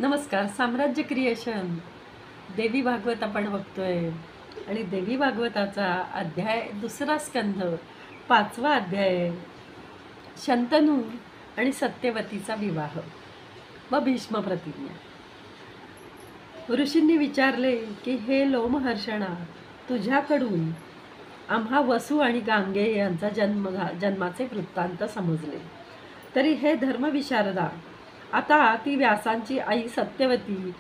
नमस्कार. साम्राज्य क्रिएशन देवी भागवत आपण बघतोय आणि देवी भागवताचा अध्याय दुसरा स्कंध 5वा अध्याय शंतनू आणि सत्यवतीचा विवाह व भीष्म प्रतिज्ञा. ऋषींनी विचारले की हे लोमहर्षणा, तुझ्याकडून आम्हा वसू आणि गांगे यांचा जन्माचे वृत्तांत समजले. तरी हे धर्मविशारदा, आता ती व्यासांची आई सत्यवती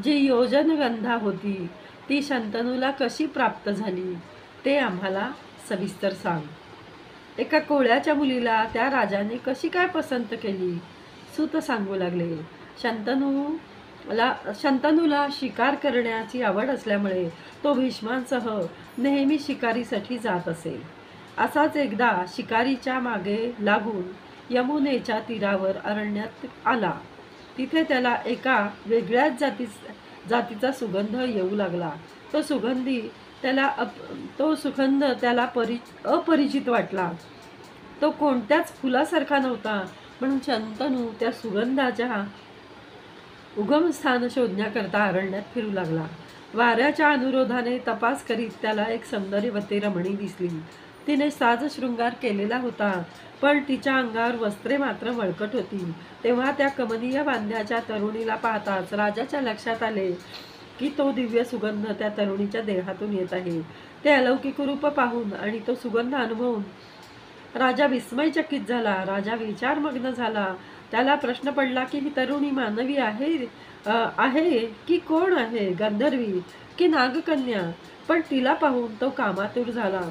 जी योजनगंधा होती ती शंतनूला कशी प्राप्त झाली ते आम्हाला सविस्तर सांग. एका कोळ्याच्या मुलीला त्या राजाने कशी काय पसंत केली? सूत सांगू लागले. शंतनूला शिकार करण्याची आवड असल्यामुळे तो भीष्मांसह नेहमी शिकारीसाठी जात असेल. असाच एकदा शिकारीच्या मागे लागून यमुनेच्या तीरावर अरण्यात आला. तिथे त्याला एका वेगळ्याच जातीचा सुगंध येऊ लागला. तो सुगंध त्याला अपरिचित वाटला. तो कोणत्याच फुलासारखा नव्हता. म्हणून शंतनू त्या सुगंधाच्या उगमस्थान शोधण्याकरता अरण्यात फिरू लागला. वाऱ्याच्या अनुरोधाने तपास करीत त्याला एक सौंदर्यवती रमणी दिसली. तिने साजशृंगार केलेला होता, पण तिच्या अंगावर वस्त्रे मात्र मळकट होती. तेव्हा त्या कमनीय बांध्याच्या तरुणीला पाहताच राजाच्या लक्षात आले की तो दिव्य सुगंध त्या तरुणीच्या देहातून येत आहे. ते अलौकिक रूप पाहून आणि तो सुगंध अनुभवून राजा विस्मयचकित झाला. राजा विचारमग्न झाला. त्याला प्रश्न पडला की ही तरुणी मानवी आहे की कोण आहे, गंधर्वी की नागकन्या? पण तिला पाहून तो कामातूर झाला.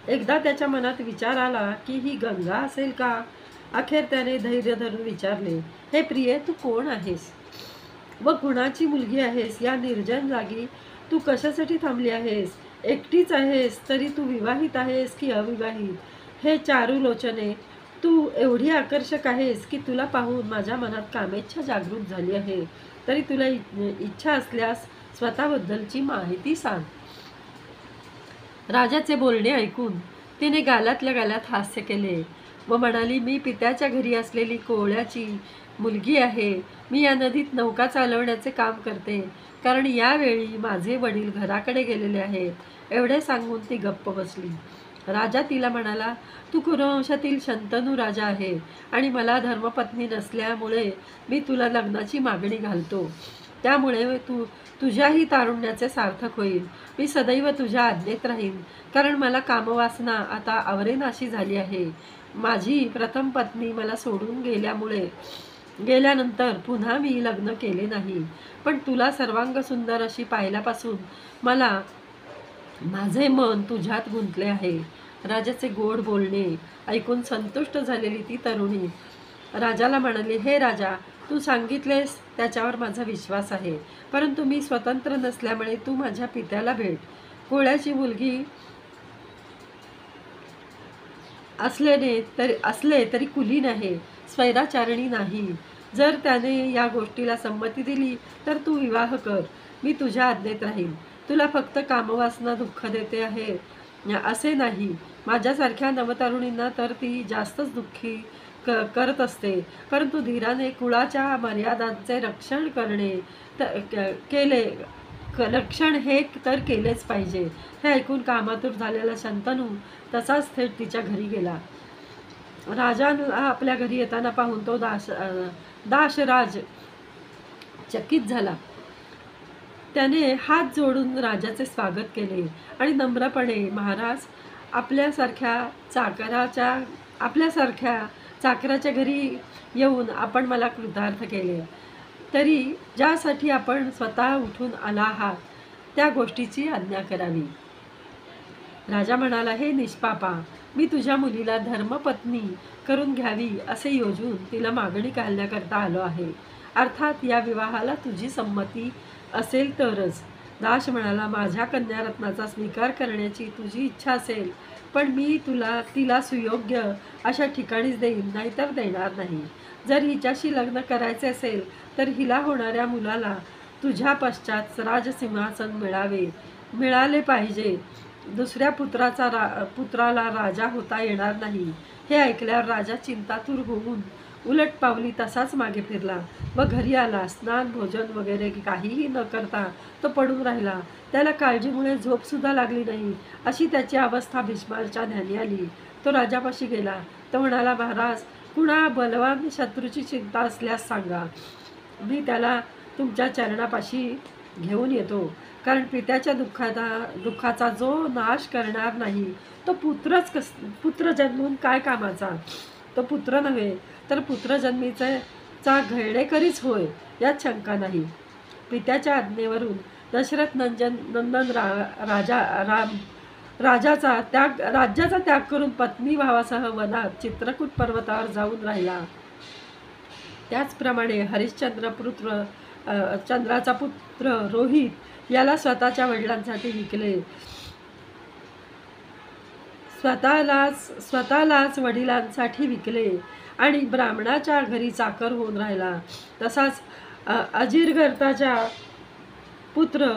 एकदा त्याच्या मनात विचार आला की ही गंगा असेल का? अखेर त्याने धैर्य धरून विचारले, हे प्रिये, तू कोण आहेस व कुणाची मुलगी आहेस? या निर्जन जागी तू कशासाठी थांबली आहेस? एकटीच आहेस तरी तू विवाहित आहेस की अविवाहित? हे चारुलोचने, तू एवढी आकर्षक आहेस की तुला पाहून माझ्या मनात कामेच्छा जागृत झाली आहे. तरी तुला इच्छा असल्यास स्वतःबद्दलची माहिती सांग. राजाचे बोलणे ऐकून तिने गालातल्या गालात हास्य केले व म्हणाली, मी पित्याच्या घरी असलेली कोवळ्याची मुलगी आहे. मी या नदीत नौका चालवण्याचे काम करते, कारण यावेळी माझे वडील घराकडे गेलेले आहेत. एवढे सांगून ती गप्प बसली. राजा तिला म्हणाला, तू कुरुवंशातील शंतनू राजा आहे आणि मला धर्मपत्नी नसल्यामुळे मी तुला लग्नाची मागणी घालतो. त्यामुळे तुझ्याही तारुण्याचे सार्थक होईल. मी सदैव तुझ्या आज्ञेत राहीन, कारण मला कामवासना आता आवरेनाशी झाली आहे. माझी प्रथम पत्नी मला सोडून गेल्यानंतर पुन्हा मी लग्न केले नाही. पण तुला सर्वांग सुंदर अशी पाहिल्यापासून माझे मन तुझ्यात गुंतले आहे. राजाचे गोड बोलणे ऐकून संतुष्ट झालेली ती तरुणी राजाला म्हणाली, हे राजा, तू सांगितलेस त्याच्यावर माझा विश्वास आहे, परंतु मी स्वतंत्र नसल्यामुळे तू माझ्या पित्याला भेट. कोळ्याची मुलगी असले तरी कुलीन आहे, स्वैराचारणी नाही. जर त्याने या गोष्टीला संमती दिली तर तू विवाह कर. मी तुझ्या आज्ञेत राहील. तुला फक्त कामवासना दुःख देते आहे असे नाही. माझ्यासारख्या नवतरुणींना तर ती जास्तच दुःखी करत असते. परंतु धीराने कुळाच्या मर्यादांचे रक्षण हे तर केलेच पाहिजे. हे ऐकून कामातूर झालेला शंतनू तसाच थेट तिच्या घरी गेला. राजाला आपल्या घरी येताना पाहून तो दाशराज चकित झाला. त्याने हात जोडून राजाचे स्वागत केले आणि नम्रपणे, महाराज, आपल्यासारख्या चाकराच्या घरी येऊन आपण मला कृतार्थ केले. तरी ज्यासाठी आपण स्वतः उठून आला आहात त्या गोष्टीची आज्ञा करावी. राजा म्हणाला, हे निष्पापा, मी तुझ्या मुलीला धर्मपत्नी करून घ्यावी असे योजून तिला मागणी घालण्याकरता आलो आहे. अर्थात या विवाहाला तुझी संमती असेल तरच. दाश म्हणाला, माझ्या कन्यारत्नाचा स्वीकार करण्याची तुझी इच्छा असेल, पण मी तिला सुयोग्य अशा ठिकाणीच देईन, नाहीतर देणार नाही. जर हिच्याशी लग्न करायचे असेल तर हिला होणाऱ्या मुलाला तुझ्या पश्चात राजसिंहासन मिळाले पाहिजे. दुसऱ्या पुत्राला राजा होता येणार नाही. हे ऐकल्यावर राजा चिंतातूर होऊन उलट पावली तसाच मागे फिरला व घरी आला. स्नान भोजन वगैरे काहीही न करता तो पडून राहिला. त्याला काळजीमुळे झोपसुद्धा लागली नाही. अशी त्याची अवस्था भीष्माच्या ध्यानी आली. तो राजापाशी गेला. तो म्हणाला, महाराज, कुणा बलवान शत्रूची चिंता असल्यास सांगा, मी त्याला तुमच्या चरणापाशी घेऊन येतो. कारण पित्याच्या दुःखाचा जो नाश करणार नाही तो पुत्र जन्मून काय कामाचा. तो पुत्र नव्हे तर पुत्रजन्मीचा घैडेकरीच होय, यात शंका नाही. पित्याच्या आज्ञेवरून दशरथ नंदन राज्याचा त्याग करून पत्नी भावासह वनात चित्रकूट पर्वतावर जाऊन राहिला. त्याचप्रमाणे चंद्राचा पुत्र रोहित याला स्वतःच्या वडिलांसाठी विकले. स्वतःलाच वडिलांसाठी विकले आणि ब्राह्मणाच्या घरी चाकर होऊन राहिला. तसाच अजिरगर्ताचा पुत्र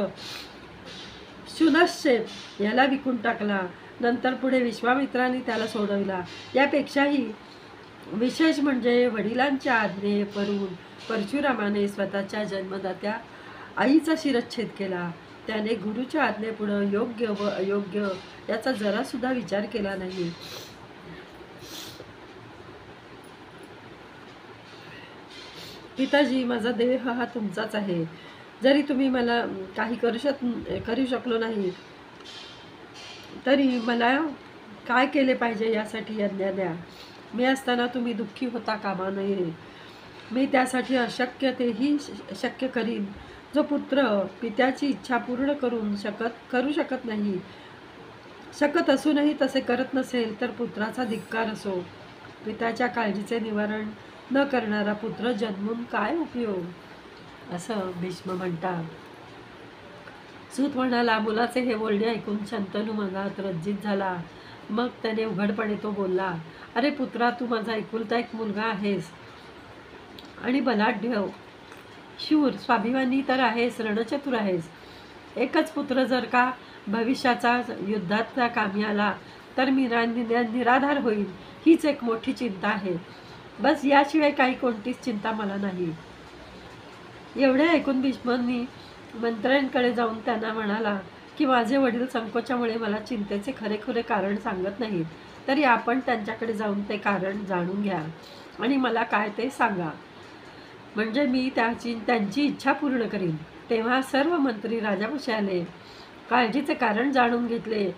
शुनश्चेप याला विकून टाकला. नंतर पुढे विश्वामित्राने त्याला सोडविला. यापेक्षाही विशेष म्हणजे वडिलांच्या आज्ञेवरून परशुरामाने स्वतःच्या जन्मदात्या आईचा शिरच्छेद केला. त्याने गुरुच्या आज्ञेपुढे योग्य व अयोग्य याचा जरासुद्धा विचार केला नाही. पिताजी, माझा देह हा तुमचाच आहे. जरी तुम्ही मला काही करू शकलो नाही तरी मला काय केले पाहिजे यासाठी आज्ञा द्या. मी असताना तुम्ही दुःखी होता कामा नये. मी त्यासाठी अशक्य तेही शक्य करीन. जो पुत्र पित्याची इच्छा पूर्ण करू शकत असूनही तसे करत नसेल तर पुत्राचा धिक्कार असो. पित्याच्या काळजीचे निवारण न करणारा पुत्र जन्मून काय उपयोग, असं भीष्म म्हणतात. सूत म्हणाला, मुलाचे हे बोलणे ऐकून शंतनू मनात लज्जित झाला. मग त्याने उघडपणे तो बोलला, अरे पुत्रा, तू माझा एकुलता एक मुलगा आहेस आणि बलाढ्य, शूर, स्वाभिमानी तर आहेस, रणचतुर आहेस. एकच पुत्र जर का भविष्याचा युद्धाचा कामी आला तर मी निराधार होईल, हीच एक मोठी चिंता आहे. बस, याशिवाय काही कोणतीच चिंता मला नाही. एवढे ऐकून भीष्मांनी मंत्र्यांकडे जाऊन त्यांना म्हणाला की माझे वडील संकोचामुळे मला चिंतेचे खरेखुरे कारण सांगत नाहीत, तरी आपण त्यांच्याकडे जाऊन ते कारण जाणून घ्या आणि मला काय ते सांगा, म्हणजे मी त्यांची इच्छा पूर्ण करीन. तेव्हा सर्व मंत्री राजापाशी आले, काळजीचे कारण जाणून घेतले,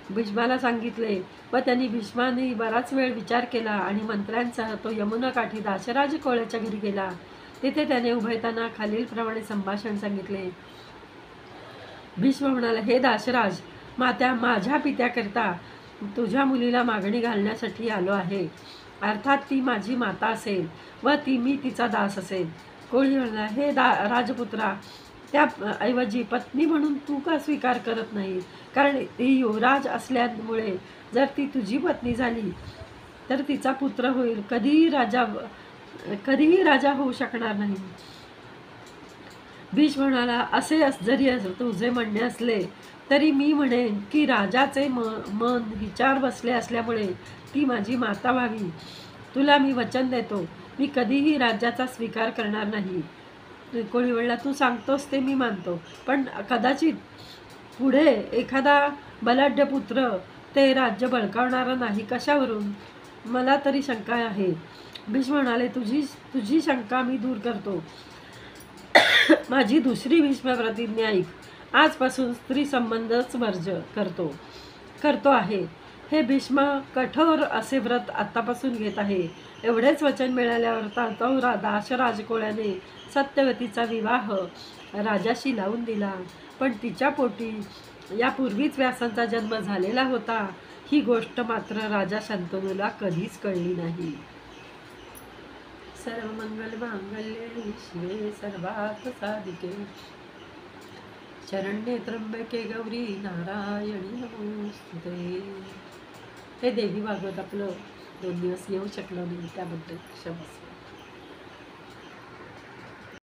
भीष्माला सांगितले व त्यांनी भीष्माने बराच वेळ विचार केला आणि मंत्र्यांसह तो यमुनाकाठी दाशराज कोळ्याच्या घरी गेला. तिथे त्याने उभयतांना खालीलप्रमाणे संभाषण सांगितले. भीष्म म्हणाला, हे दाशराज, माझ्या पित्याकरता तुझ्या मुलीला मागणी घालण्यासाठी आलो आहे. अर्थात ती माझी माता असेल व मी तिचा दास असेल. कोळी म्हणाला, हे राजपुत्रा, त्याऐवजी पत्नी म्हणून तू का स्वीकार करत नाही? कारण ती युवराज असल्यामुळे जर ती तुझी पत्नी झाली तर तिचा पुत्र होईल, कधीही राजा होऊ शकणार नाही. भीष्म म्हणाला, असे जरी तुझे म्हणणे असले तरी मी म्हणेन की राजाचे मन विचार बसले असल्यामुळे ती माझी माता व्हावी. तुला मी वचन देतो, मी कधीही राज्याचा स्वीकार करणार नाही. कोणी म्हणला, तू सांगतोस ते मी मानतो, पण कदाचित पुढे एखादा बलाढ्य पुत्र ते राज्य बळकावणारा नाही, कशावरून? मला तरी शंका आहे. भीष्म म्हणाले, तुझी शंका मी दूर करतो. माझी दुसरी भीष्म प्रतिज्ञा ऐक. आजपासून स्त्री संबंधच वर्ज करतो आहे. हे भीष्म, कठोर असे व्रत आतापासून घेत आहे. एवढेच वचन मिळाल्यावर तो दाशराज कोळ्याने सत्यवतीचा विवाह राजाशी लावून दिला. पण तिच्या पोटी यापूर्वीच व्यासांचा जन्म झालेला होता. ही गोष्ट मात्र राजा शंतनूला कधीच कळली नाही. सर्वमंगल मांगल्ये शिवे सर्वार्थ साधिके शरण्ये त्र्यंबके गौरी नारायणी नमोस्तुते. हे देवी भागवत आपलं 2 दिवस येऊ शकलो नाही, त्याबद्दल क्षमस्व.